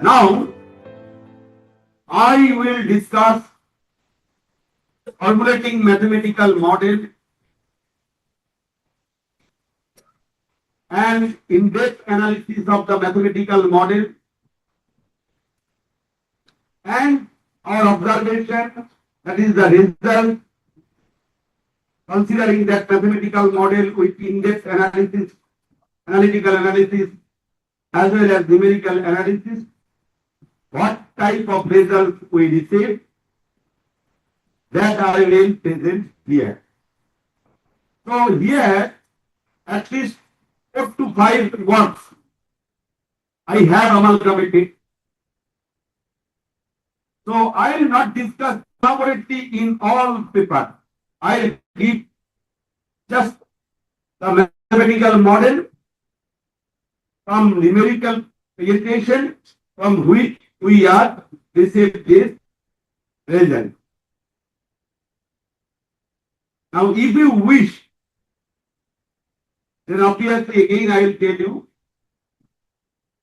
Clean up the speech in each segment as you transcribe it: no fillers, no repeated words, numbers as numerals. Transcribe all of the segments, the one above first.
Now, I will discuss formulating mathematical model and in-depth analysis of the mathematical model and our observation, that is the result, considering that mathematical model with in-depth analysis, analytical analysis, as well as numerical analysis, what type of results we receive, that I will present here. So here, at least 4 to 5 works I have amalgamated. So I will not discuss elaborately in all papers. I will give just the mathematical model, some numerical presentation from which we are received this result. Now, if you wish, then obviously again I will tell you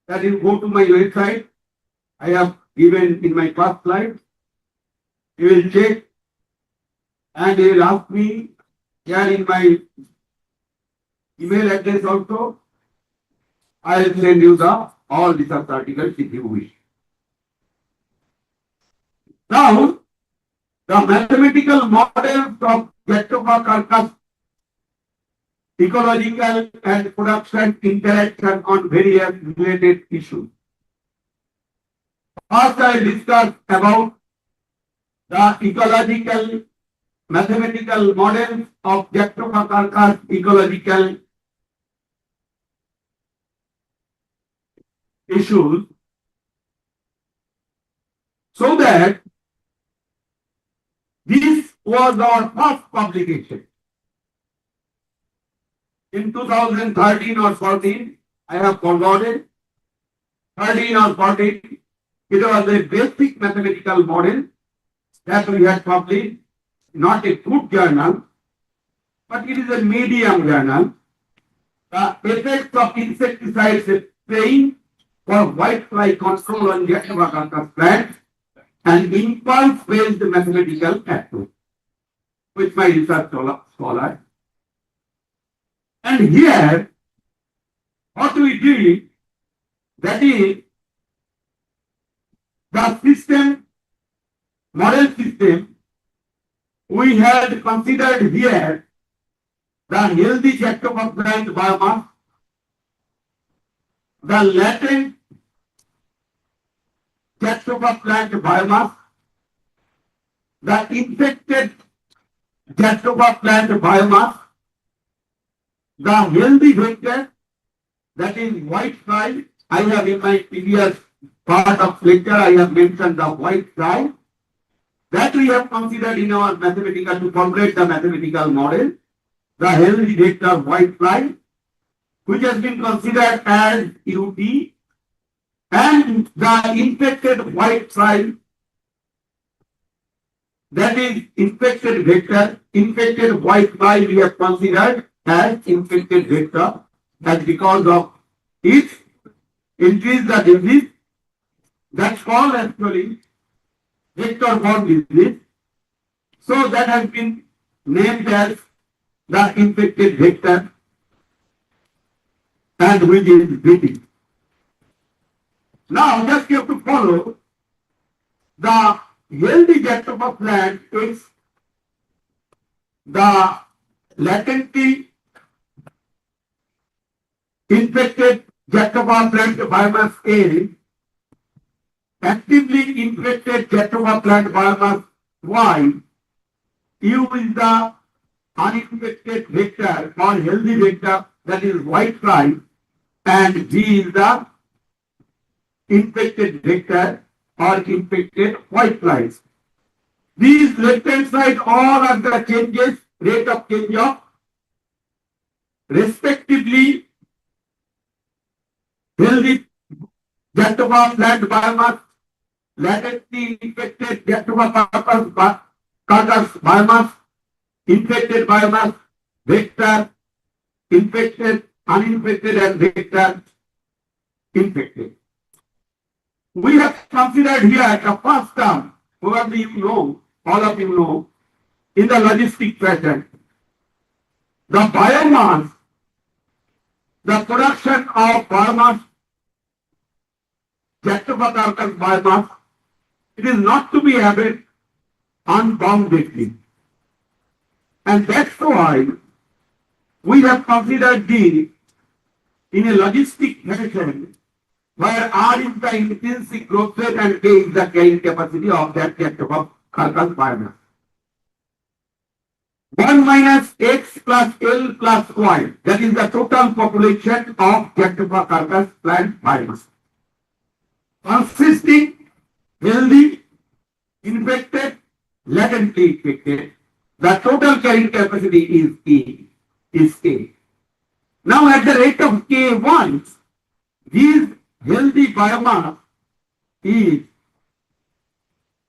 that you go to my website. I have given in my first slide. You will check and you will ask me here in my email address also. I will send you the all research articles if you wish. Now, the mathematical models of Jatropha Curcas ecological and production interaction on various related issues. First, I discuss about the ecological mathematical models of Jatropha Curcas ecological issues, so that this was our first publication. In 2013 or 14, I have forgotten, 13 or 14, it was a basic mathematical model that we had published, not a good journal, but it is a medium journal. The effects of insecticides spraying for whitefly control on Jatropha Curcas plants and impulse-based mathematical approach with my research scholar. And here, what we did, that is the system, model system, we had considered here the healthy Jatropha plant biomass, the latent Jatropha plant biomass, the infected Jatropha plant biomass, the healthy vector, that is whitefly. I have in my previous part of lecture, I have mentioned the whitefly that we have considered in our mathematical to formulate the mathematical model, the healthy vector whitefly, which has been considered as UT, and the infected whitefly, that is infected vector, infected whitefly we have considered as infected vector, that because of it increase the disease, that's called actually vector-borne disease. So that has been named as the infected vector, and which is BT. Now just you have to follow the healthy Jatropha plant is the latently infected Jatropha plant biomass A, actively infected Jatropha plant biomass Y, U is the uninfected vector or healthy vector, that is whitefly, and G is the infected vector or infected whiteflies. These left-hand side all are the changes, rate of change of respectively healthy Jatropha plant biomass, latently infected Jatropha Curcas biomass, infected biomass, vector, infected, uninfected, and vector infected. We have considered here the first term, probably you know, all of you know, in the logistic pattern. The biomass, the production of biomass, Jatropha Curcas biomass, it is not to be added unboundedly. And that's why we have considered D in a logistic fashion, where R is the intrinsic growth rate and K is the carrying capacity of that Jatropha Curcas biomass. 1 minus X plus L plus Y, that is the total population of Jatropha Curcas plant biomass, consisting healthy, infected, latently infected. The total carrying capacity is K. Now at the rate of K1, this healthy biomass is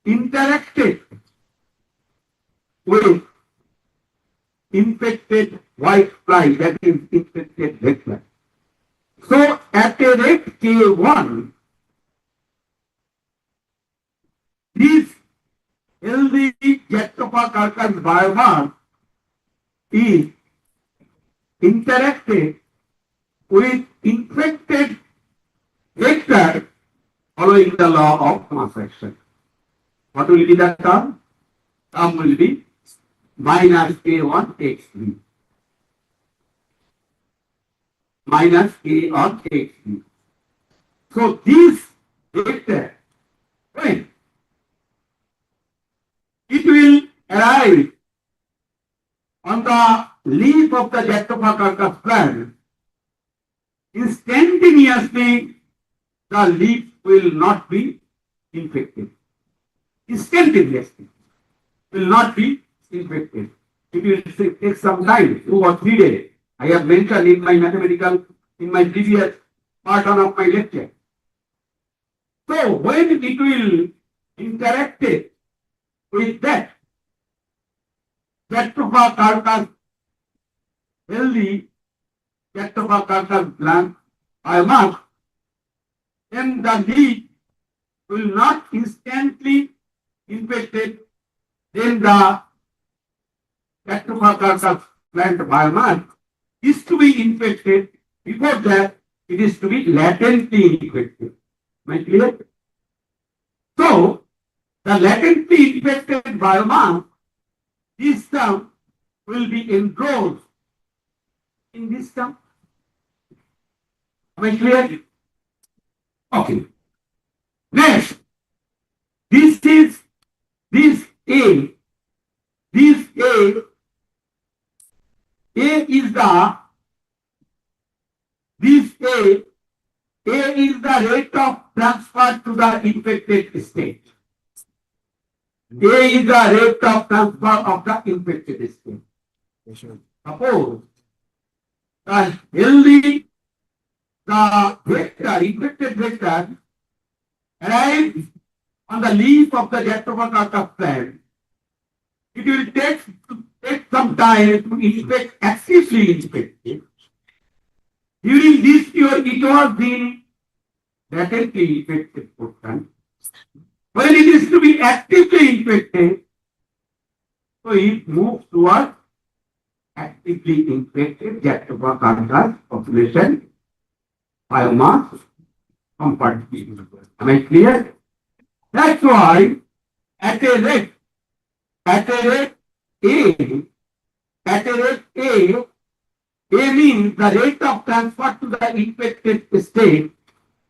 interacted with infected whitefly, that is infected vector. So at a rate K1, this healthy Jatropha Curcas biomass is interacted with infected vector following the law of mass action. What will be the term? Term will be minus K1 X3. Minus K on X3. So this vector, when it will arrive on the leaf of the Jatropha Curcas plant, instantaneously the leaf will not be infected. Instantaneously will not be infected. It will take some time, 2 or 3 days. I have mentioned in my previous part of my lecture. So when it will interact with that Jatropha Curcas, healthy Jatropha Curcas plant biomass, then the leaf will not instantly infected, then the Jatropha Curcas plant biomass is to be infected. Before that, it is to be latently infected. Am I clear? So, the latently infected biomass, this term will be engrossed in this term. Am I clear? Okay. Next, this is A. This A is the rate of transfer to the infected state. A is the rate of transfer of the infected state. Suppose the healthy, the vector, infected vector arrives on the leaf of the Jatropha Curcas plant. It will take some time to infect, actively infected. During this period, it was the latently infected portion. When it is to be actively infected, so it moves towards actively infected Jatropha Curcas population biomass compartment. Am I clear? That's why at a rate A means the rate of transfer to the infected state.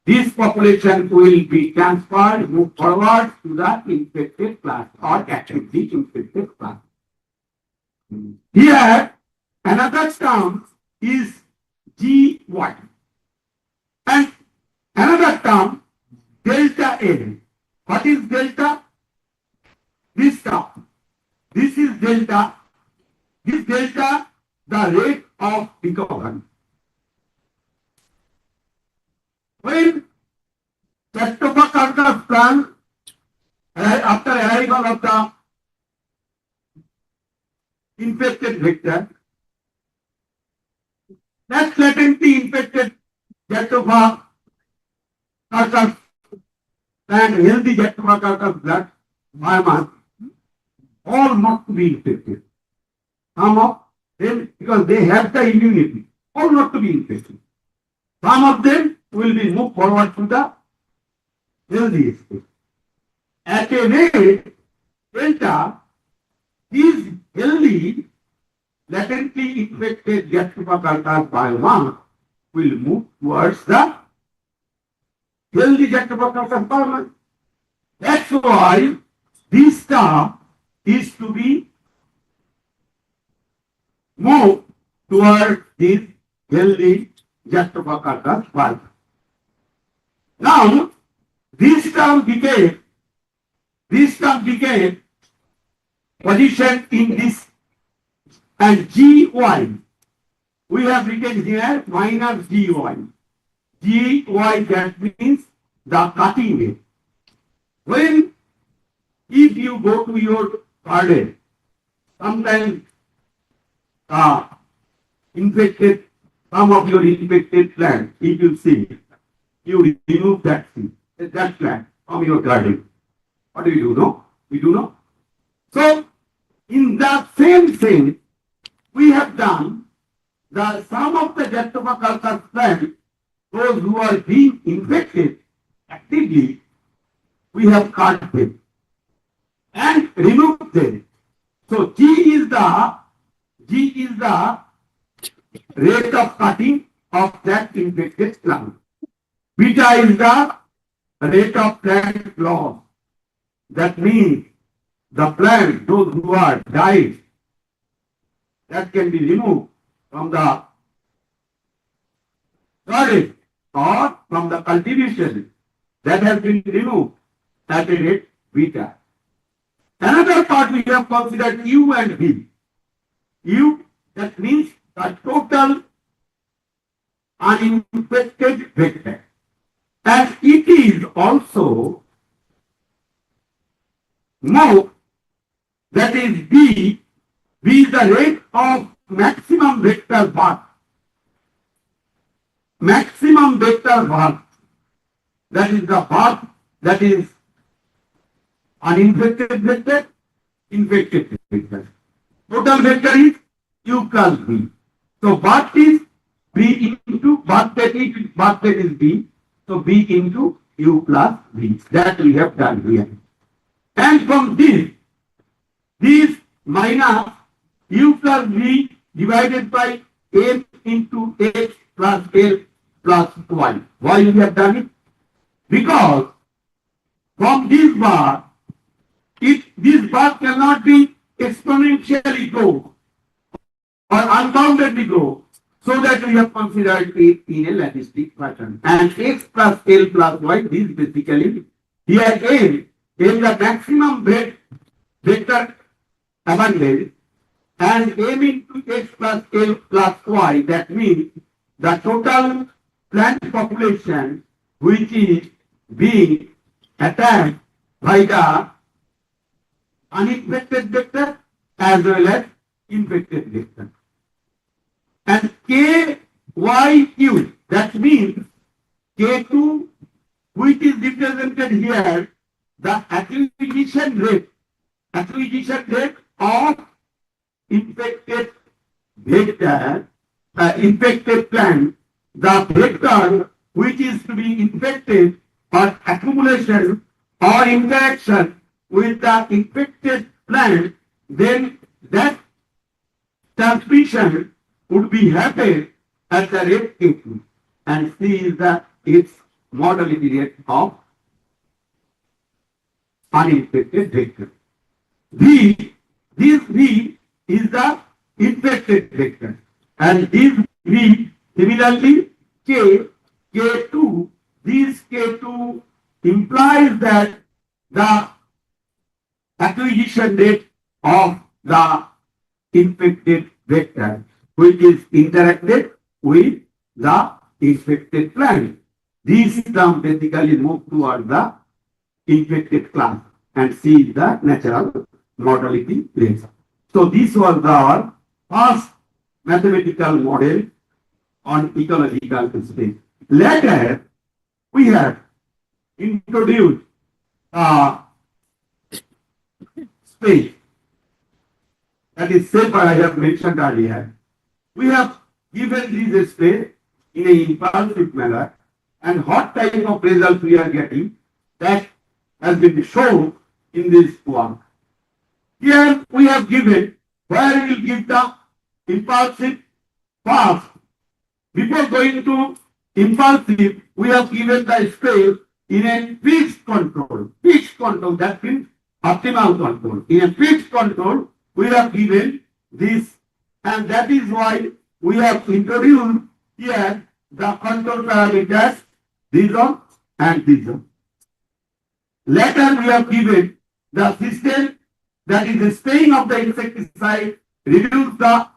This population will be transferred, move forward to the infected class or actively infected class. Here, another term is Gy. And another term, delta N. What is delta? This term. This is delta. This delta, the rate of recovery. When Jatropha Curcas plant, after arrival of the infected vector, that latently infected Jatropha Curcas and healthy Jatropha blood biomass, all not to be infected. Some of them, because they have the immunity, all not to be infected. Some of them will be moved forward to the healthy state. At a rate delta, these healthy, latently infected Jatropha biomass will move towards the healthy Jatropha biomass. That's why this term is to be moved towards this healthy Jatropha biomass. Now, this term became positioned in this, and GY, we have written here minus GY. GY, that means the cutting edge. When, if you go to your garden, sometimes infected, some of your infected plants, if you see, you remove that plant from your garden. What do you do? No? We do not. So, in that same sense, we have done the some of the Jatropha plants, those who are being infected actively, we have cut them and removed them. So G is the rate of cutting of that infected plant. Beta is the rate of plant loss. That means the plant, those who are died, that can be removed from the garden or from the cultivation, that has been removed at a rate beta. Another part we have considered U and V. U, that means the total uninfected vector. And it is also more, that is B. B is the rate of maximum vector birth. Maximum vector birth, that is the birth that is uninfected vector, infected vector. Total vector is U plus B. So birth is B into birth rate is B. So B into U plus B. That we have done here. And from this minus U plus V divided by M into X plus L plus Y. Why we have done it? Because from this bar, this bar cannot be exponentially grow or unboundedly grow, so that we have considered it in a logistic pattern. And X plus L plus Y, this basically, here M is the maximum vector abundance, and M into X plus L plus Y, that means the total plant population which is being attacked by the uninfected vector as well as infected vector. And KYQ, that means K2, which is represented here, the acquisition rate of infected vector, infected plant, the vector which is to be infected or accumulation or interaction with the infected plant, then that transmission would be happen at the rate K2, and C is its mortality rate of uninfected vector. This V is the infected vector, and this V similarly K2, this K2 implies that the acquisition rate of the infected vector which is interacted with the infected plant. These terms basically move towards the infected class, and C is the natural mortality rate. So this was our first mathematical model on ecological space. Later, we have introduced uh, space. That is safer, I have mentioned earlier. We have given this space in an impulsive manner, and what type of results we are getting, that has been shown in this work. Here we have given where we will give the impulsive first. Before going to impulsive, we have given the space in a fixed control. Fixed control, that means optimal control. In a fixed control, we have given this, and that is why we have introduced here the control parameters, this one and this one. Later we have given the system, that is the spraying of the insecticide, reduce the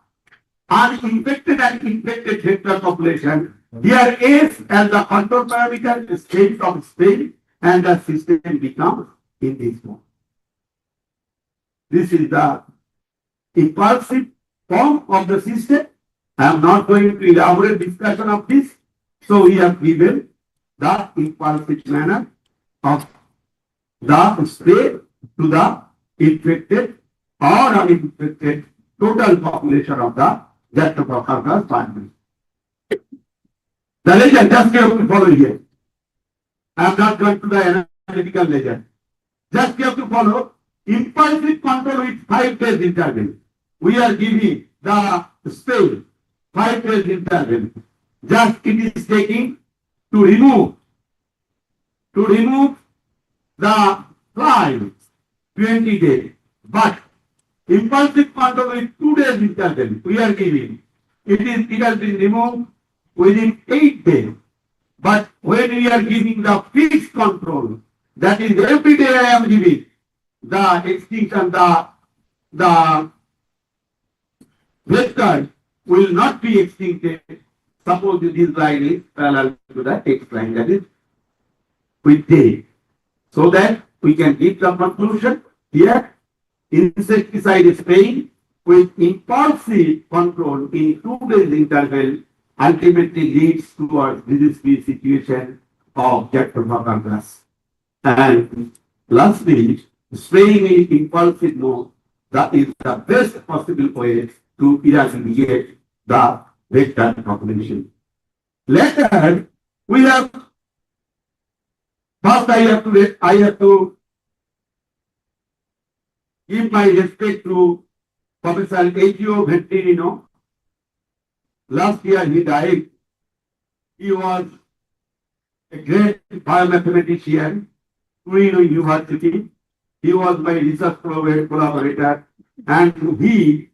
uninfected and infected vector population. Here S as the control parameter is state of spraying, and the system becomes in this form. This is the impulsive form of the system. I am not going to elaborate discussion of this. So we have given the impulsive manner of the spray to the infected or uninfected total population of the Jatropha Curcas family. The legend just have to follow here. I am not going to the analytical legend. Just have to follow impulsive control with 5 days interval. We are giving the spray 5 days interval. Just it is taking to remove the fly 20 days. But impulsive control with 2 days interval we are giving. It has been removed within 8 days. But when we are giving the fixed control, that is every day I am giving the extinction, the vector will not be extincted. Suppose this line is parallel to the X line, that is with day. So that we can give the conclusion here, insecticide spraying with impulsive control in 2 days interval ultimately leads towards disease-free situation of Jatropha Curcas. And lastly, spraying in impulsive mode, that is the best possible way to eradicate the vector population. Later, we have, first I have to give my respect to Professor Ecchio Venturino. Last year he died. He was a great biomathematician, Queen University. He was my research collaborator, and he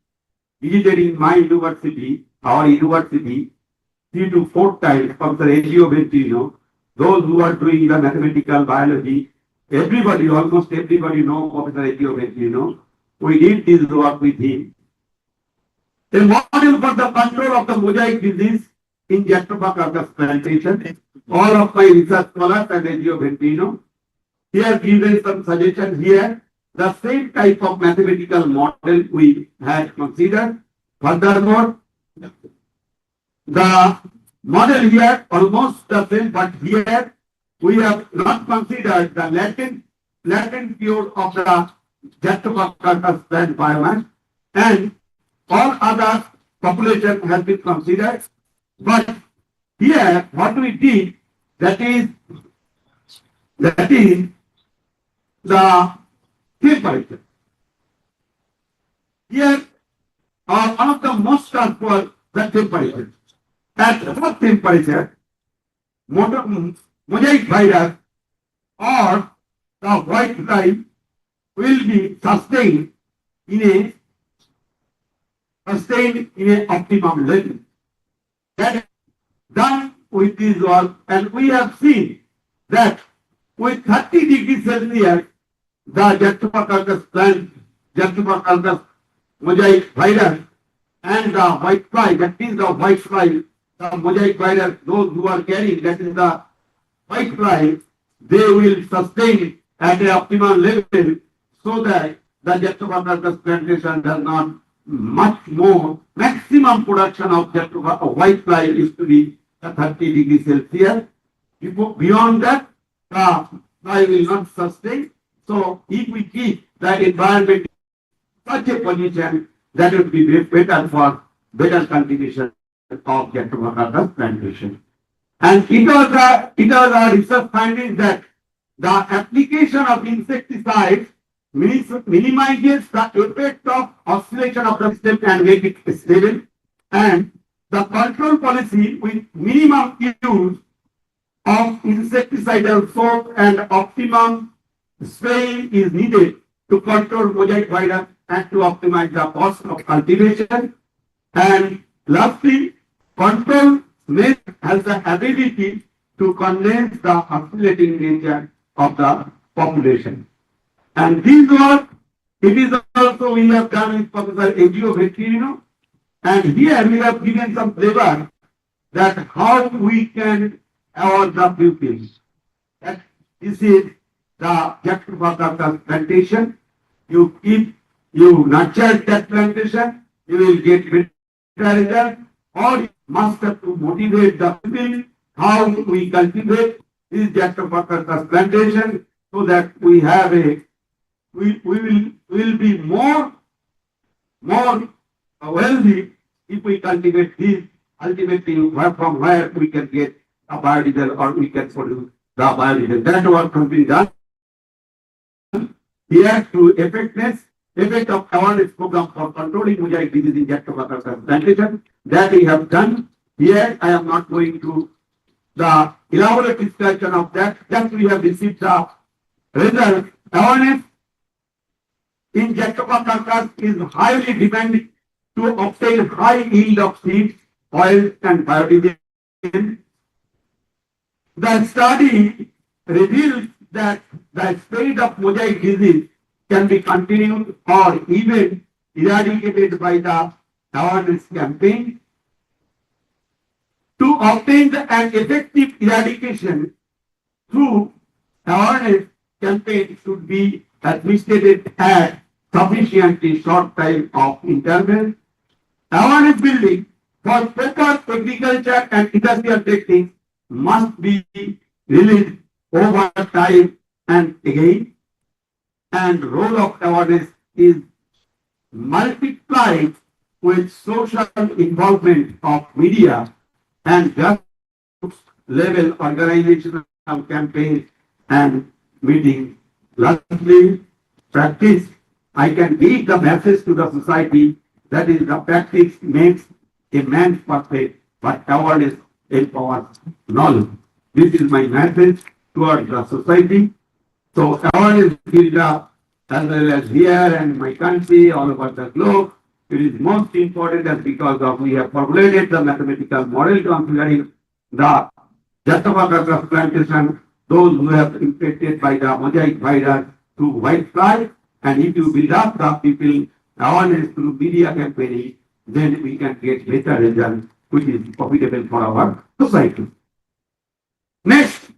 visited in my university, our university, 3 to 4 times. Professor Ecchio Venturino. Those who are doing the mathematical biology, everybody, almost everybody know Professor Ecchio Venturino. We did this work with him. A model for the control of the mosaic disease in Jatropha Curcas plantation. All of my research scholars and Ecchio Venturino. Here given some suggestion here. The same type of mathematical model we had considered. Furthermore, the model here almost the same, but here we have not considered the latent period of the Jatropha Curcas plant biomass, and all other population has been considered. But here what we did, that is the temperature. Here one of the most transfer the temperature. At what temperature mosaic virus or the whitefly will be sustained in an optimum level. That is done with this work, and we have seen that with 30 degrees Celsius, the Jatropha Curcas plant, Jatropha Curcas mosaic virus, and the whitefly, that is the whitefly, the mosaic virus, those who are carrying, that is the whitefly, they will sustain at an optimal level, so that the Jatropha Curcas plantation does not much more. Maximum production of Jatropha whitefly is to be 30 degrees Celsius. Beyond that, the soil will not sustain. So if we keep that environment such a position, that would be better for better cultivation of Jatropha plantation. And it was our research findings that the application of insecticides minimizes the effect of oscillation of the system and make it stable. And the control policy with minimum use of insecticidal soap and optimum spraying is needed to control mosaic virus and to optimize the cost of cultivation. And lastly, control has the ability to condense the oscillating nature of the population. And this work, it is also we have done with Professor Agio Vettirino, and here we have given some flavor that how we can avoid the pupils. That this is the Jatropha plantation. You nurture that plantation, you will get better result, or you must have to motivate the people how we cultivate this Jatropha plantation so that we have we will be more wealthy if we cultivate this. Ultimately, from where we can get a biodiesel or we can produce the biodiesel. That work has been done here to effect of awareness program for controlling mosaic disease in Jatropha plantation. That we have done. Here I am not going to the elaborate discussion of that. Just we have received the result. Awareness in Jatropha is highly dependent to obtain high yield of seeds, oils, and biodiesel. The study reveals that the spread of mosaic disease can be continued or even eradicated by the awareness campaign. To obtain an effective eradication through awareness campaign should be administered at sufficiently short time of interval. Awareness building for proper agriculture and industrial techniques must be released over time and again. And role of awareness is multiplied with social involvement of media and grassroots level organizational campaigns and meetings. Lastly, practice. I can give the message to the society that is the practice makes a man perfect, but awareness empowers knowledge. This is my message towards the society. So awareness build-up as well as here and my country, all over the globe, it is most important as because of we have formulated the mathematical model considering the Jatropha plantation, those who have infected by the Mosaic virus through Whitefly, and if you build up the people awareness through media campaigning, then we can get better results, which is profitable for our society. Next,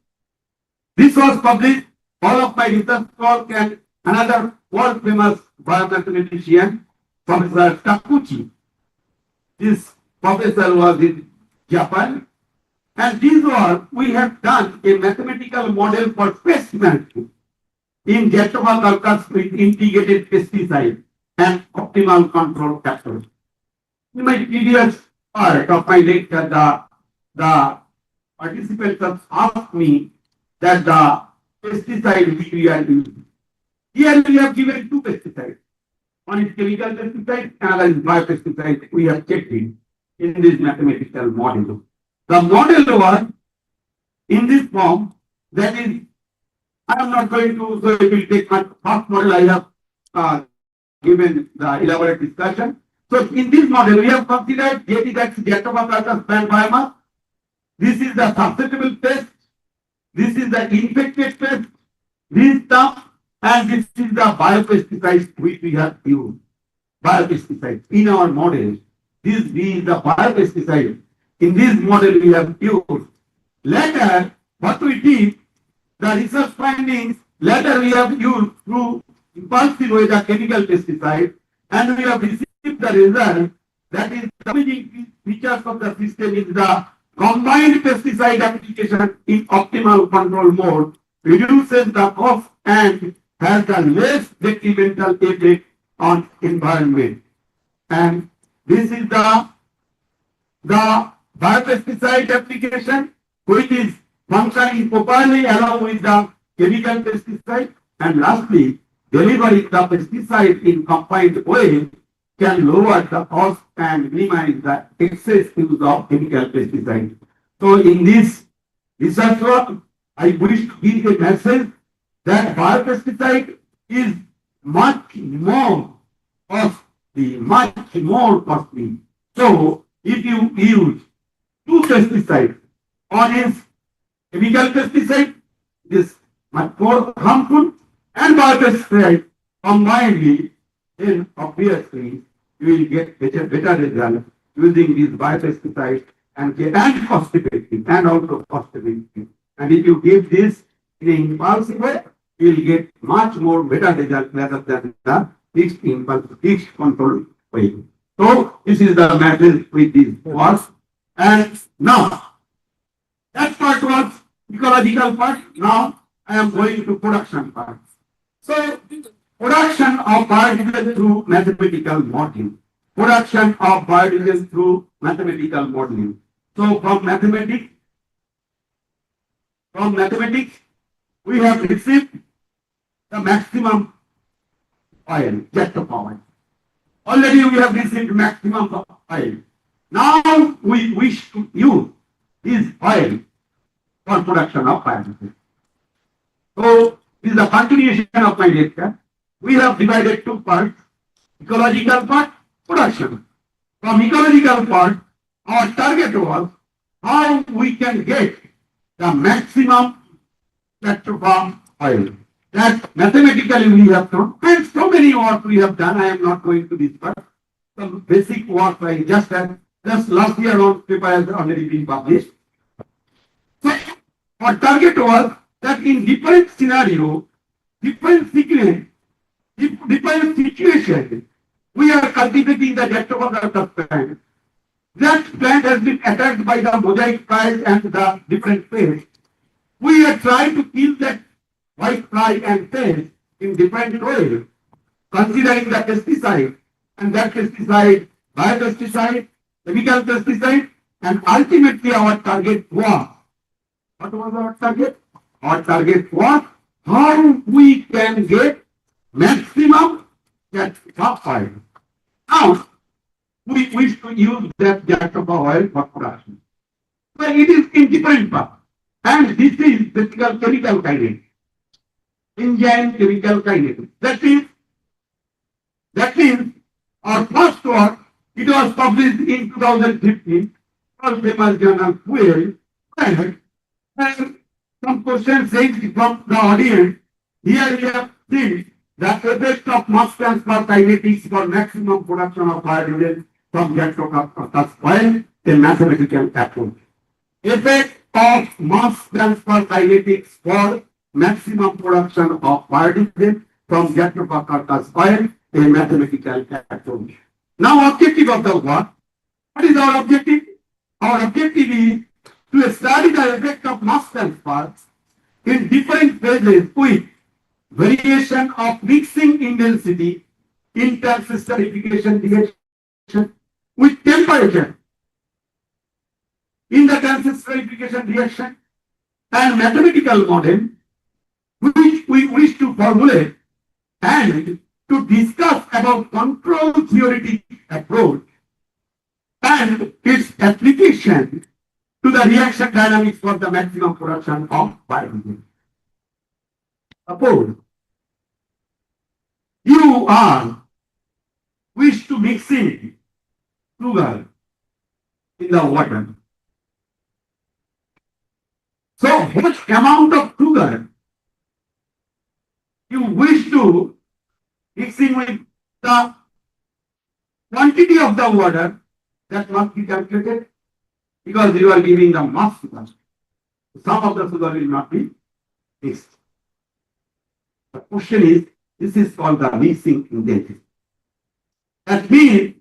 this was published, all of my research work and another world famous biomathematician, Professor Takuchi. This professor was in Japan, and this work we have done a mathematical model for pest management in Jatropha Curcas with integrated pesticide and optimal control factors. In my previous part of my lecture, the participants have asked me that the pesticide which we are using. Here we have given two pesticides. One is chemical pesticide, another is biopesticide. We have checked it in this mathematical model. The model was in this form, that is, I am not going to, so it will take my first model I have given the elaborate discussion. So in this model, we have considered Jatropha plant biomass. This is the susceptible pest. This is the infected pest. This stuff, and this is the biopesticides which we have used. Biopesticides in our model. This is the biopesticide. In this model we have used. Later, what we did, the research findings, later we have used through Impulsive with a chemical pesticide, and we have received the result that is the features of the system is the combined pesticide application in optimal control mode reduces the cost and has the less detrimental effect on environment. And this is the biopesticide application, which is functioning properly along with the chemical pesticide. And lastly, delivering the pesticide in combined way can lower the cost and minimize the excess use of chemical pesticide. So in this research work, I wish to give a message that biopesticide is much more costly. So if you use two pesticides, one is chemical pesticide, is much more harmful, and biopesticide combinedly, then obviously you will get better result using these biopesticides and cost effective and also cost effective. And if you give this in an impulsive way, you will get much more better result rather than the fixed control way. So this is the message with this was. And now that part was ecological part. Now I am going to production part. So production of biodiesel through mathematical modeling. Production of biodiesel through mathematical modeling. So from mathematics, we have received the maximum oil, Jatropha oil. Already we have received maximum oil. Now we wish to use this oil for production of biodiesel. So this is the continuation of my lecture. We have divided two parts, ecological part, production. From ecological part, our target was how we can get the maximum Jatropha oil. That mathematically we have done, and so many work we have done. I am not going to discuss. Some basic work I just last year on paper has already been published. So our target was that in different scenario, different sequence, different situation, we are cultivating the Jatropha plant. That plant has been attacked by the Mosaic Virus and the different pests. We are trying to kill that Whitefly and pest in different ways, considering the pesticide, and that pesticide, biopesticide, chemical pesticide, and ultimately our target was, what was our target? Our target was how we can get maximum Jatropha oil. Now, we wish to use that Jatropha oil for production. But it is in different parts. And this is basically chemical kinetics. Enzyme chemical kinetics. That means our first work, it was published in 2015, World Famous Journal Fuel, and some questions raised from the audience. Here we have seen the effect of mass transfer kinetics for maximum production of biodiesel from Jatropha oil, a mathematical approach. Effect of mass transfer kinetics for maximum production of biodiesel from Jatropha oil, a mathematical approach. Now, objective of the work. What is our objective? Our objective is to study the effect of mass transfer in different phases with variation of mixing intensity in transesterification reaction with temperature in the transesterification reaction and mathematical model which we wish to formulate and to discuss about control theoretic approach and its application to the reaction dynamics for the maximum production of biodiesel. Suppose you wish to mix in sugar in the water. So what amount of sugar you wish to mix in with the quantity of the water, that must be calculated because you are giving the mass sugar. Some of the sugar will not be mixed. The question is, this is called the mixing intensity. That means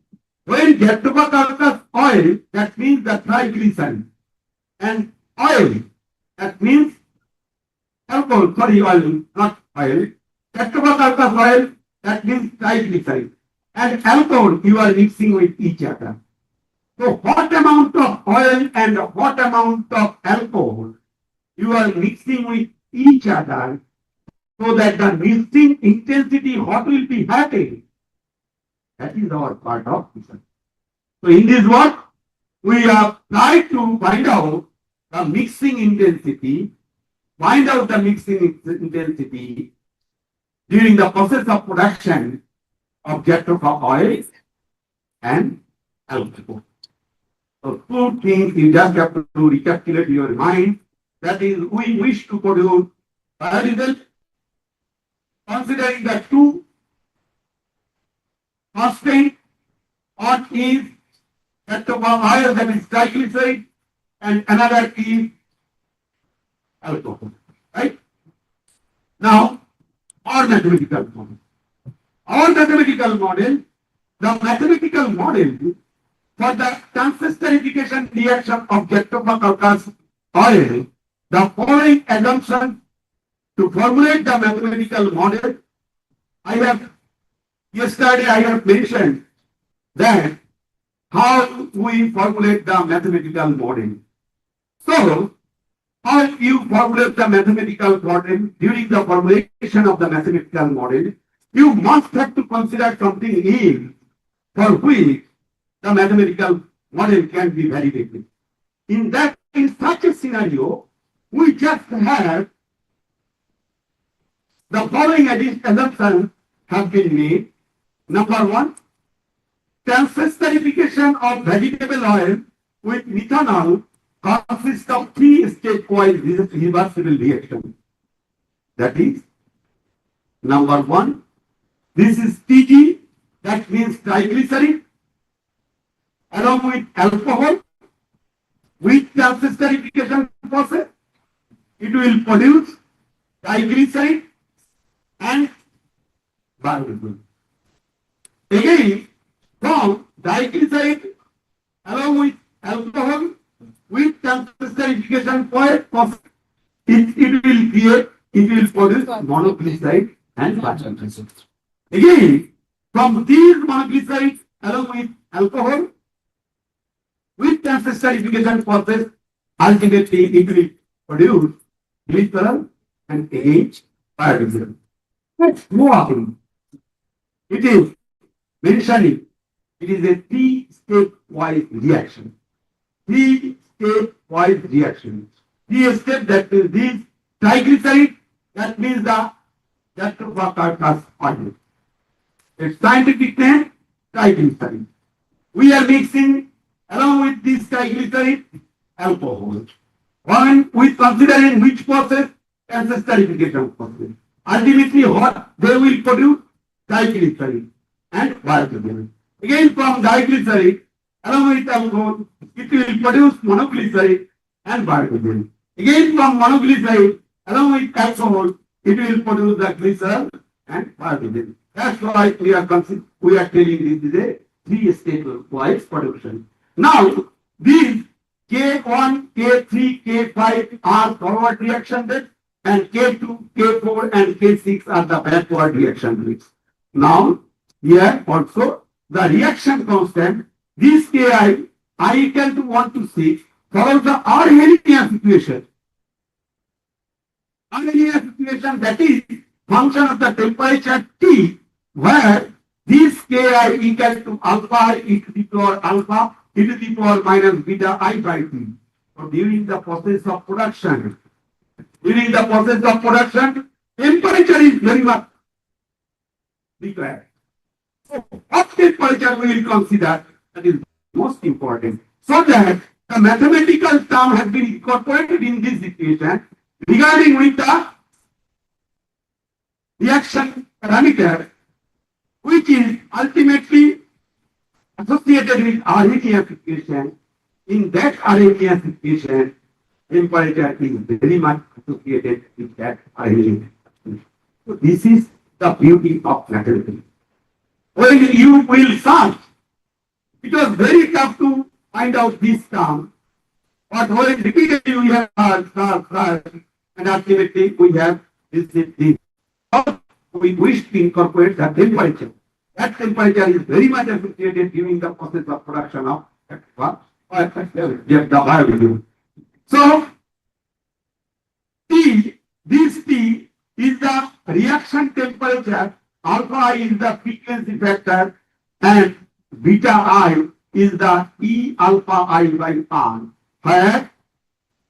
when Jatropha oil, that means the triglyceride, and oil, that means alcohol, sorry, oil, not oil. Jatropha oil, that means triglyceride. And alcohol you are mixing with each other. So what amount of oil and what amount of alcohol you are mixing with each other so that the mixing intensity what will be happening. That is our part of research. So in this work, we have tried to find out the mixing intensity, during the process of production of Jatropha oil and alcohol. So two things you just have to recalculate your mind. That is, we wish to produce biodiesel considering the two constraints. One is Jatropha oil, that is triglyceride, and another is alcohol. Right? Now, our mathematical model. The mathematical model for the transesterification reaction of Jatropha Curcas oil, the following assumption to formulate the mathematical model. Yesterday I have mentioned that how we formulate the mathematical model. So, how you formulate the mathematical model? During the formulation of the mathematical model, you must have to consider something else for which the mathematical model can be validated. In such a scenario, we just have the following assumptions have been made. Number one, transesterification of vegetable oil with methanol consists of three stepwise reversible reactions. That is, number one, this is TG, that means triglyceride, along with alcohol, with transesterification process, it will produce triglyceride and biodiesel. Again, from triglyceride along with alcohol, with transesterification process, it will produce monoglyceride and biodiesel. Again, from these monoglycerides along with alcohol, with transesterification process, ultimately it will produce glycerol and again biodiesel. Let's move on. It is mentioning it is a three-step-wise reaction. Three-step-wise reaction. Three-step, that means this triglyceride, that means the Jatropha Curcas oil. Its scientific name, triglyceride. We are mixing along with this triglyceride alcohol. When we considering which process, transesterification process. Ultimately, what they will produce, triglyceride and biodiesel. Again, from triglyceride along with alcohol, it will produce monoglyceride and biodiesel. Again, from monoglyceride along with alcohol, it will produce the glycerol and biodiesel. That's why we are telling this is a three-step-wise production. Now, these K1, K3, K5 are forward reaction rates, and K2, K4, and K6 are the backward reaction rates. Now, here also the reaction constant, this Ki, I equal to 1 to 6, follows the Arrhenian situation. Arrhenian situation, that is function of the temperature T, where this Ki equal to alpha e to the power alpha e to the power minus beta I by T. So during the process of production, temperature is very much required. So what temperature we will consider, that is most important. So that the mathematical term has been incorporated in this equation regarding with the reaction parameter, which is ultimately associated with Arrhenian situation. In that Arrhenian situation, temperature is very much associated with that Arrhenian. So this is the beauty of mathematics. When you will search, it was very tough to find out this term, but when repeatedly you have searched, and ultimately we have this. We wish to incorporate the temperature. That temperature is very much associated during the process of production of the biodiesel. So T, this T is the reaction temperature, alpha I is the frequency factor, and beta I is the E alpha I by R, where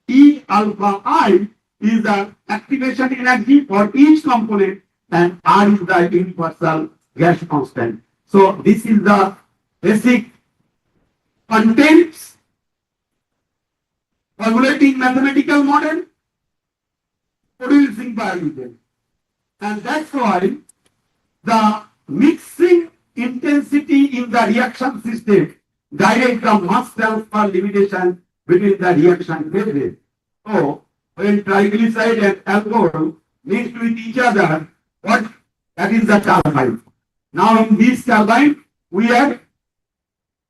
E alpha I is the activation energy for each component and R is the universal gas constant. So this is the basic contents, formulating mathematical model, producing biodiesel. And that's why the mixing intensity in the reaction system direct the mass transfer limitation between the reaction phases. So when triglyceride and alcohol mixed with each other, that is the turbine. Now in this turbine, we have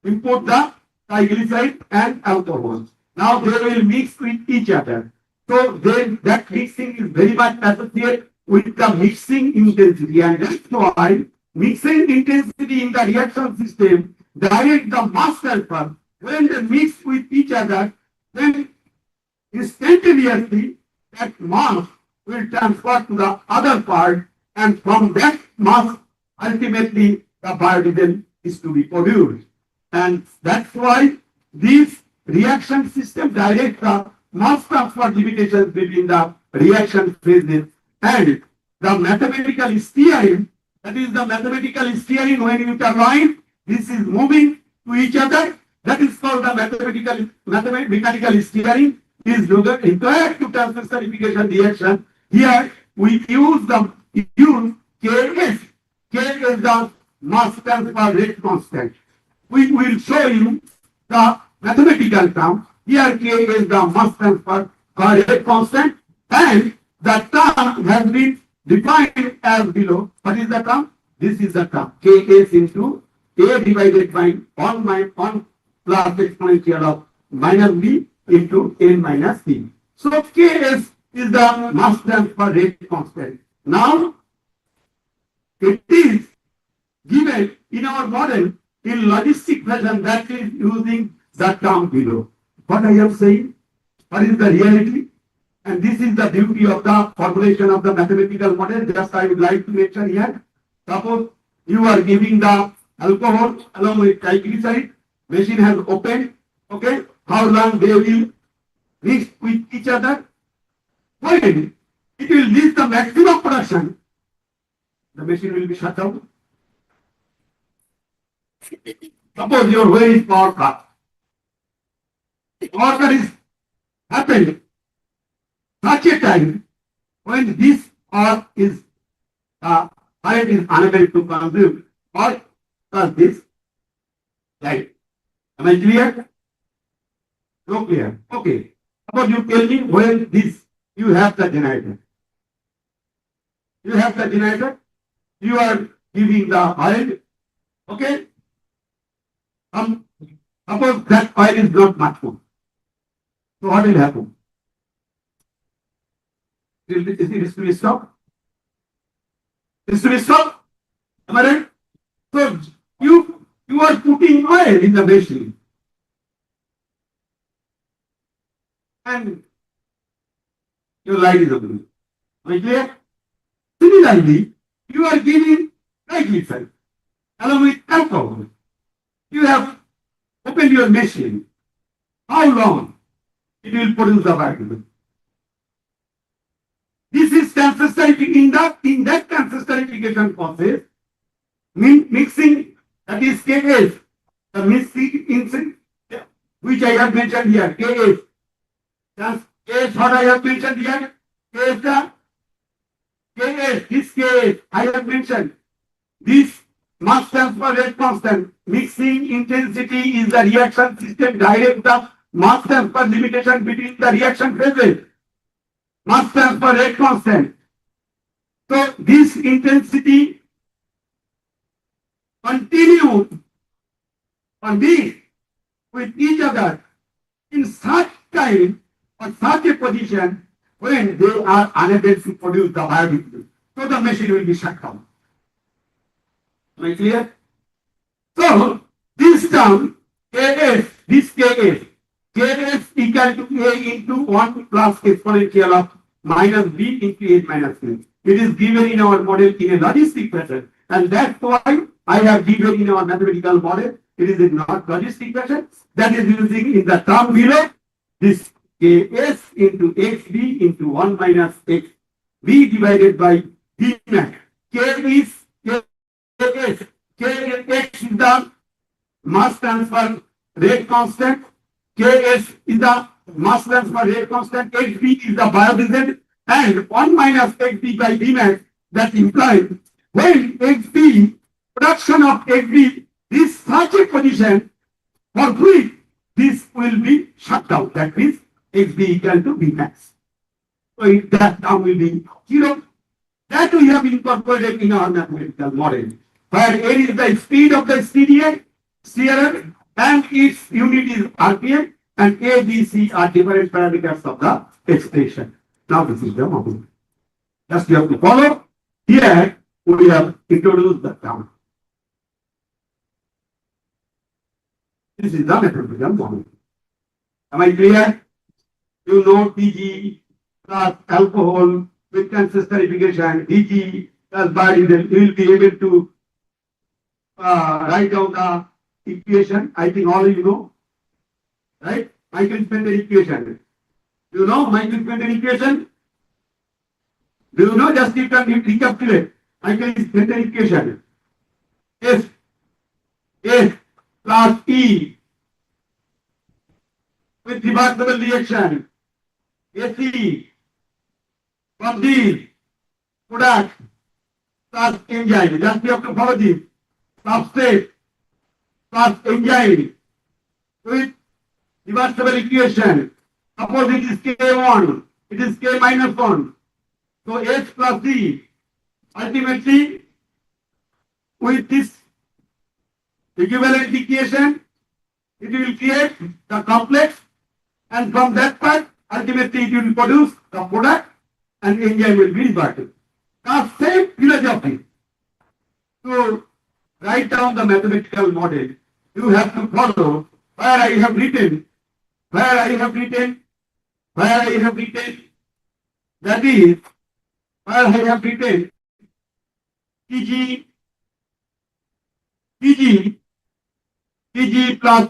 input the triglyceride and alcohol. Now they will mix with each other. So then that mixing is very much associated with the mixing intensity, and that's why mixing intensity in the reaction system direct the mass transfer. When they mix with each other, then instantaneously that mass will transfer to the other part, and from that mass ultimately the biodiesel is to be produced. And that's why this reaction system directs the mass transfer limitations between the reaction phases, and the mathematical steering, that is the mathematical steering when you turbine, this is moving to each other, that is called the mechanical steering, is required to transesterification reaction. Here we use Ks. K is the mass transfer rate constant. We will show you the mathematical term. Here K is the mass transfer rate constant, and the term has been defined as below. What is the term? This is the term. Ks into A divided by 1 plus exponential of minus B into N minus C. So Ks is the mass transfer rate constant. Now it is given in our model in logistic fashion, that is using the term below. What I am saying, what is the reality? And this is the beauty of the formulation of the mathematical model. Just I would like to mention here. Suppose you are giving the alcohol along with triglyceride, machine has opened, okay? How long they will mix with each other? When it will reach the maximum production, the machine will be shut down. Suppose your well is power cut. Power cut is happened such a time when this or is current is unable to consume or does this right. Am I clear? No clear. Okay. Suppose you tell me when this you have the generator. You have the generator, you are giving the oil, okay? Suppose that oil is not much more. So what will happen? Is it to be stopped? Is to be stopped? Am I right? So you are putting oil in the machine. And your light is open. Am I clear? Similarly, you are giving triglyceride along with alcohol. You have opened your machine. How long it will produce the biodiesel? This is transesterification. In that transesterification process, mixing, that is Ks, the mixing which I have mentioned here, Ks. Ks what I have mentioned here, Ks this Ks I have mentioned. This mass transfer rate constant, mixing intensity is the reaction system direct the mass transfer limitation between the reaction phases. Mass transfer rate constant. So this intensity continue on this with each other in such time or such a position when they are unable to produce the biodiesel. So the machine will be shut down. Am I clear? So this term Ks, this Ks equal to A into 1 plus exponential of minus B into A minus B. It is given in our model in a logistic fashion, and that's why I have given in our mathematical model. It is in not logistic fashion. That is using in the term below this Ks into xb into 1 minus xb divided by d max. K is Ks. X is the mass transfer rate constant. Ks is the mass transfer rate constant. Xb is the biodiesel, and 1 minus xb by Dmax. That implies when xb, production of xb is such a position for which this will be shut down. That means xb equal to Bmax. So that term will be 0. That we have incorporated in our mathematical model, where n is the speed of the steerer and its unit is RPM, and A, B, C are different parameters of the expression. Now this is the model. Just you have to follow. Here we have introduced the term. This is the mathematical model. Am I clear? You know TG plus alcohol with transesterification, DG plus biodiesel. You will be able to write down the equation. I think all you know, right? Michael-Spender equation. Do you know Michael-Spender equation? Do you know? Just you can recapitulate. Michael-Spender equation. S plus E with reversible reaction. AC from the product plus enzyme. Just you have to follow this. Substrate plus enzyme with reversible equation. Suppose it is K1, it is K minus 1. So H plus D. Ultimately, with this equivalent equation, it will create the complex, and from that part, ultimately it will produce the product, and enzyme will be reverted. Now, same philosophy. To write down the mathematical model, you have to follow where I have written, that is, where I have written TG plus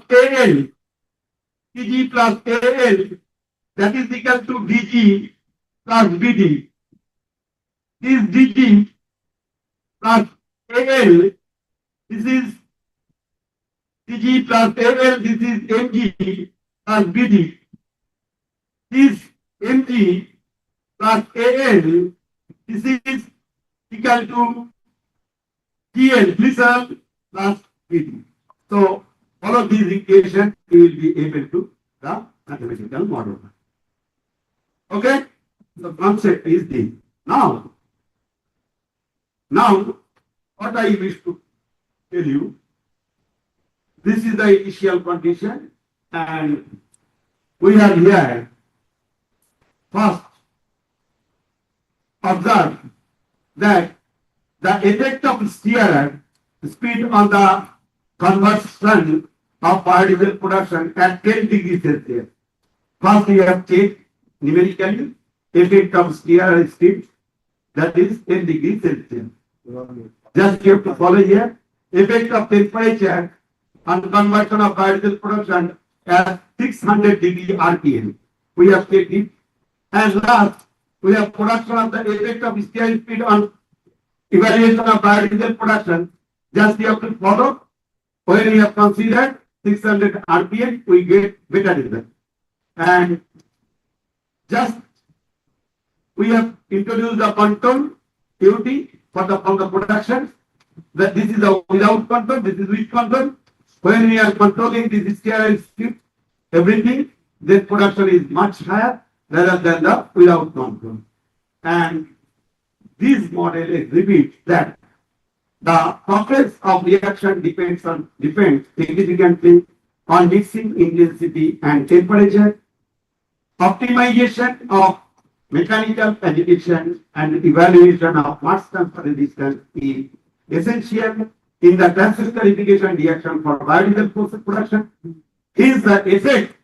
AL, that is equal to DG plus BD. This DG plus AL, this is DG plus AL, this is MG plus BD. This MG plus AL, this is equal to GL, glycerol plus BD. So, follow these equations, you will be able to the mathematical model. Okay? The concept is this. Now, what I wish to tell you, this is the initial condition, and we have here first observe that the effect of steerer speed on the conversion of biodiesel production at 10 degrees Celsius. First we have checked numerically effect of steerer speed, that is 10 degrees Celsius. Just you have to follow here. Effect of temperature on conversion of biodiesel production at 600 degree RPM. We have checked it. And last, we have production of the effect of steering speed on evaluation of biodiesel production. Just you have to follow. When we have considered 600 RPM, we get better result. And just we have introduced the control UT for the production. That this is a without control, this is with control. When we are controlling this steering speed, everything, then production is much higher rather than the without control. And this model exhibits that the process of reaction depends significantly on mixing intensity and temperature. Optimization of mechanical education and evaluation of mass transfer resistance is essential in the transesterification reaction for biodiesel process production. Is the effect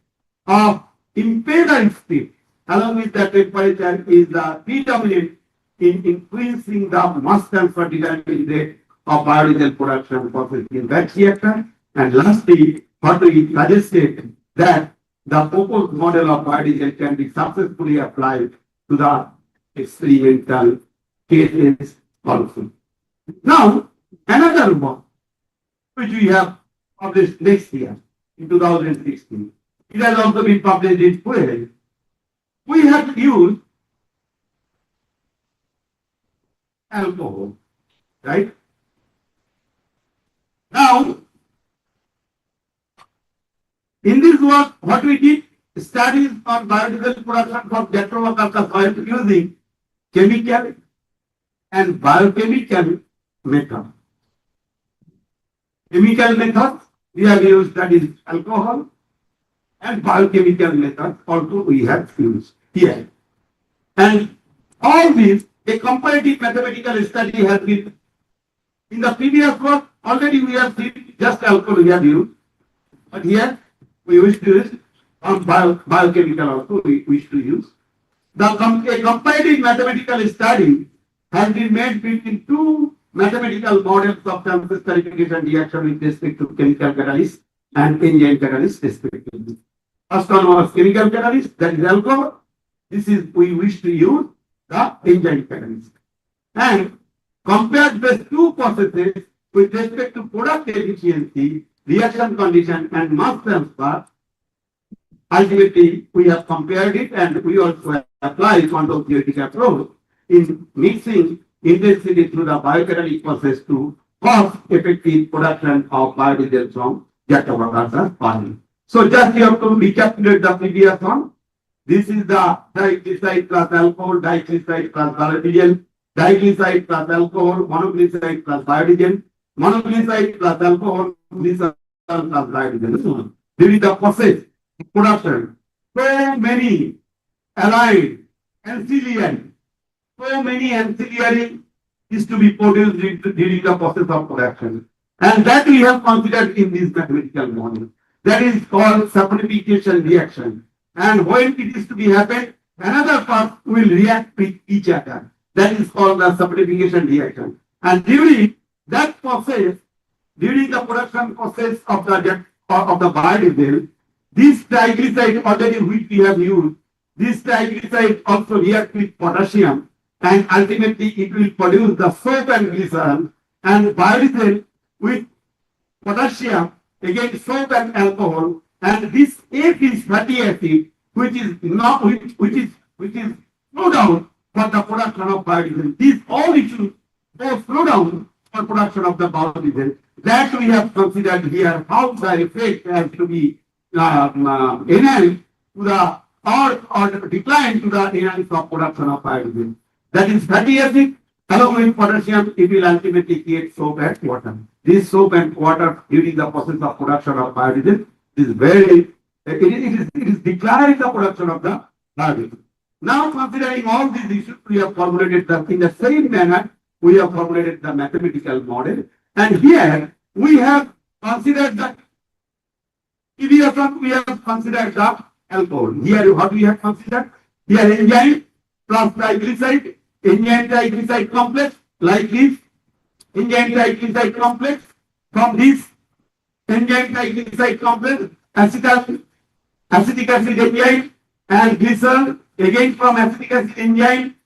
of impedance speed along with the temperature is the predominant in increasing the mass transfer dynamic rate of biodiesel production process in that reactor. And lastly, what we suggested that the proposed model of biodiesel can be successfully applied to the experimental cases also. Now, another one which we have published next year in 2016. It has also been published in Whitefly. We have used alcohol, right? Now, in this work, what we did, studies on biodiesel production from Jatropha Curcas oil using chemical and biochemical method. Chemical methods we have used, that is alcohol, and biochemical methods also we have used here. And all these, a comparative mathematical study has been in the previous work. Already we have seen just alcohol we have used, but here we wish to use on biochemical also we wish to use. A comparative mathematical study has been made between two mathematical models of transesterification reaction with respect to chemical catalyst and enzyme catalyst respectively. First one was chemical catalyst, that is alcohol. This is we wish to use the enzyme catalyst. And compare the two processes with respect to product efficiency, reaction condition, and mass transfer. Ultimately, we have compared it and we also apply quantum theoretical approach in mixing intensity through the biocatalytic process to cost-effective production of biodiesel from Jatropha oil. So just you have to recapitulate the previous one. This is the diglycide plus alcohol, diglycide plus biodiesel, diglycide plus alcohol, monoglycide plus biodiesel, monoglycide plus alcohol, glycerol plus biodiesel. During the process of production, so many allied, ancillary, so many ancillary is to be produced during the process of production. And that we have considered in this mathematical model. That is called saponification reaction. And when it is to be happened, another part will react with each other. That is called the saponification reaction. And during that process, during the production process of the biodiesel, this triglyceride already which we have used, this triglyceride also react with potassium, and ultimately it will produce the soap and glycerin, and biodiesel with potassium, again soap and alcohol, and this F is fatty acid, which is slow down for the production of biodiesel. These all issues go slow down for production of the biodiesel. That we have considered here, how the effect has to be enhanced to the or decline to the enhance of production of biodiesel. That is fatty acid along with potassium, it will ultimately create soap and water. This soap and water during the process of production of biodiesel is very, it is declaring the production of the biodiesel. Now considering all these issues, we have formulated the, in the same manner, we have formulated the mathematical model. And here we have considered the, we have considered the alcohol. Here what we have considered? Here enzyme plus triglyceride, enzyme triglyceride complex, like this, enzyme triglyceride complex. From this enzyme triglyceride complex, acetic acid enzyme and glycerol, again from acetic acid enzyme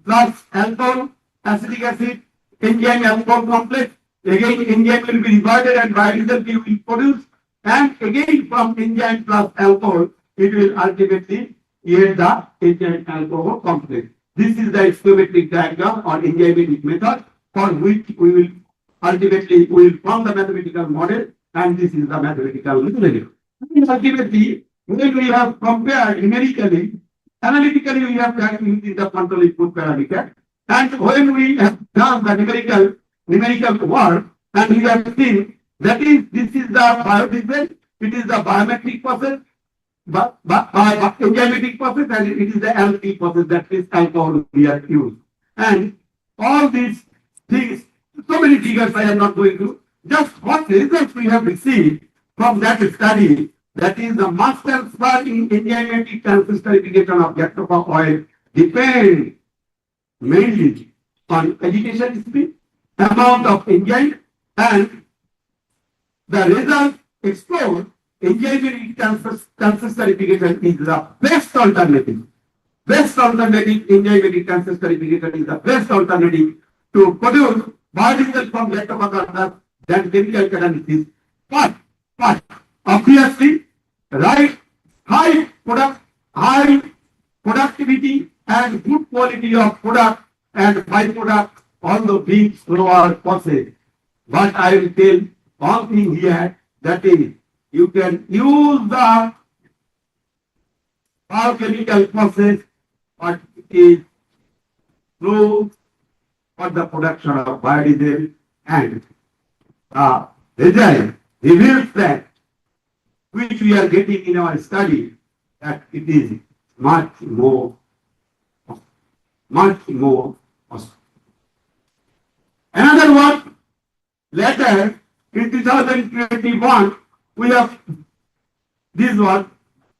plus alcohol, acetic acid enzyme alcohol complex, again enzyme will be reverted and biodiesel will be produced, and again from enzyme plus alcohol, it will ultimately yield the enzyme alcohol complex. This is the exponential diagram or enzymatic method for which we will ultimately form the mathematical model, and this is the mathematical model. Ultimately, when we have compared numerically, analytically we have done using the control input parameter, and when we have done the numerical work, and we have seen that is this is the biodiesel, it is the biometric process. by enzymatic process, and it is the LP process, that is alcohol we are used. And all these things, so many figures I am not going to, just what results we have received from that study, that is the mass transfer in enzymatic transesterification of Jatropha oil depend mainly on agitation speed, amount of enzyme, and the result explored. Enzymatic transesterification is the best alternative. Best alternative, enzymatic transesterification is the best alternative to produce biodiesel from Jatropha than chemical catalysis. But obviously, high productivity and good quality of product and byproduct, although being slower process. But I will tell one thing here, that is, you can use the biochemical process, but it is slow for the production of biodiesel, and the result reveals that, which we are getting in our study, that it is much more costly. Another one, later in 2021, we have this one.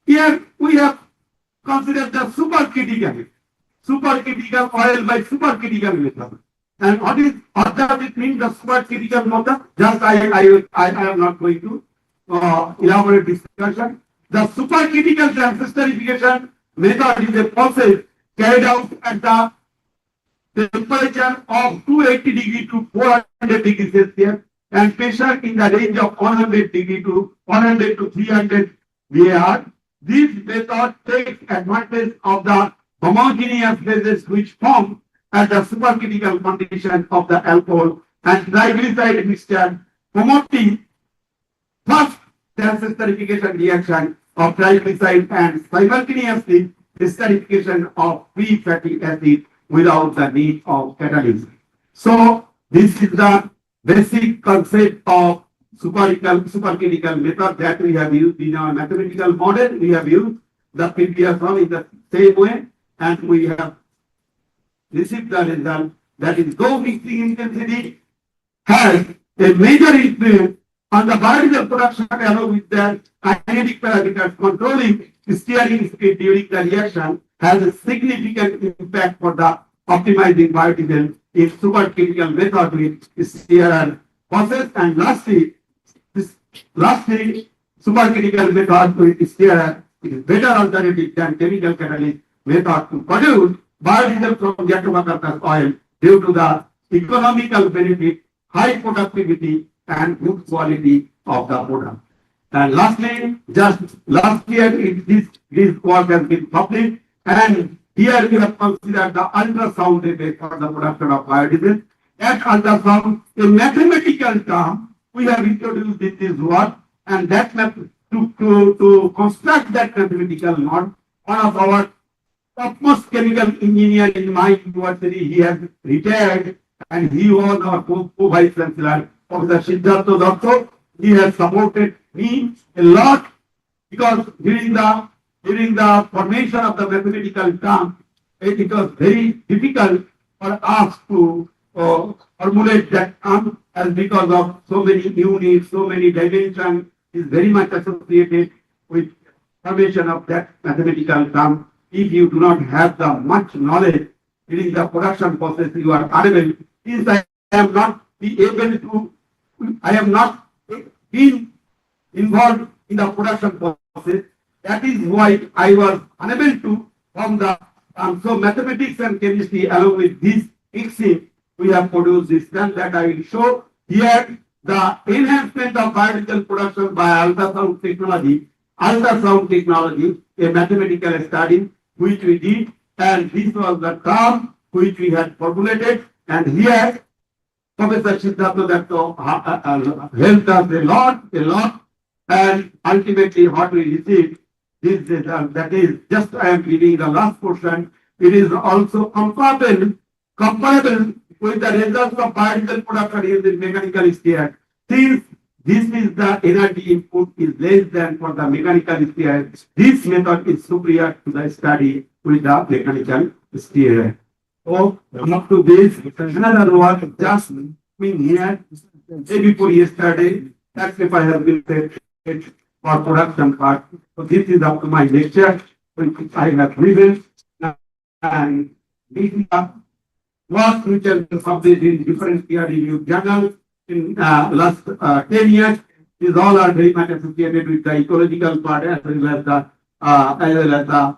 Here we have considered the supercritical oil by supercritical method. And what does it mean, the supercritical method? Just I am not going to elaborate discussion. The supercritical transesterification method is a process carried out at the temperature of 280 degree to 400 degrees Celsius and pressure in the range of 100 degree to 100 to 300 VAR. This method takes advantage of the homogeneous phases which form at the supercritical condition of the alcohol and triglyceride mixture, promoting first transesterification reaction of triglyceride and simultaneously esterification of free fatty acid without the need of catalysis. So this is the basic concept of supercritical method that we have used in our mathematical model. We have used the previous one in the same way, and we have received the result that is low mixing intensity has a major influence on the biodiesel production along with the kinetic parameters. Controlling steering speed during the reaction has a significant impact for the optimizing biodiesel in supercritical method with steerer process. And lastly, supercritical method with steerer is better alternative than chemical catalyst method to produce biodiesel from Jatropha oil due to the economical benefit, high productivity, and good quality of the product. And lastly, just last year, this work has been published, and here we have considered the ultrasound effect for the production of biodiesel. At ultrasound, in mathematical term, we have introduced this work, and that to construct that mathematical model, one of our topmost chemical engineer in my university, he has retired, and he was our co-vice chancellor, Professor Siddhartha Doctor. He has supported me a lot, because during the formation of the mathematical term, it was very difficult for us to formulate that term, as because of so many units, so many dimensions, is very much associated with formation of that mathematical term. If you do not have the much knowledge during the production process, you are unable. Since I am not been involved in the production process, that is why I was unable to form the so mathematics and chemistry along with this mixing, we have produced this term that I will show here. The enhancement of biodiesel production by ultrasound technology, a mathematical study which we did, and this was the term which we had formulated. And here, Professor Siddhartha helped us a lot, and ultimately what we received is that is just I am reading the last portion. It is also comparable with the results of biodiesel production using mechanical steer. Since This is the energy input is less than for the mechanical steer. This method is superior to the study with the mechanical steer. So up to this, another one just been here day before yesterday. That paper has been prepared for production part. So this is up to my lecture, which I have given, and this is what which has been published in different peer-reviewed journals in last 10 years. These all are very much associated with the ecological part as well as the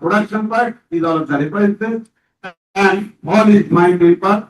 production part. These all are the references. And all is my paper.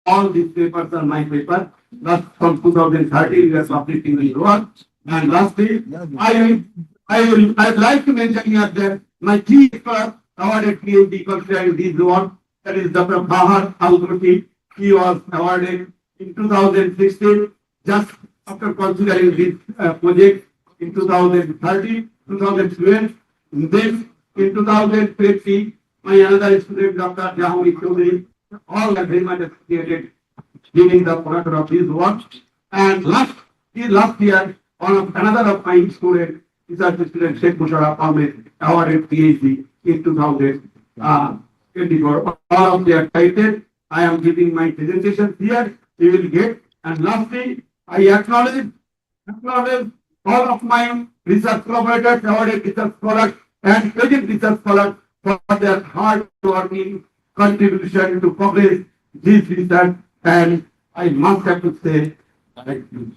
All these papers are my paper. Last from 2013, we are publishing the work. And lastly, I'd like to mention here that my key expert awarded PhD concerning this work. That is Dr. Bahar Al-Ghuti. He was awarded in 2016, just after considering this project in 2013, 2012. Then in 2020, my another student, Dr. Jahuri Chaudhary, all are very much associated giving the product of this work. And last year, another of my students, research student Sheikh Musharraf Ahmed, awarded PhD in 2024. All of their cited. I am giving my presentation here. You will get. And lastly, I acknowledge all of my research collaborators, awarded research scholars, and present research scholars for their hard working contribution to publish this research. And I must have to say, thank you.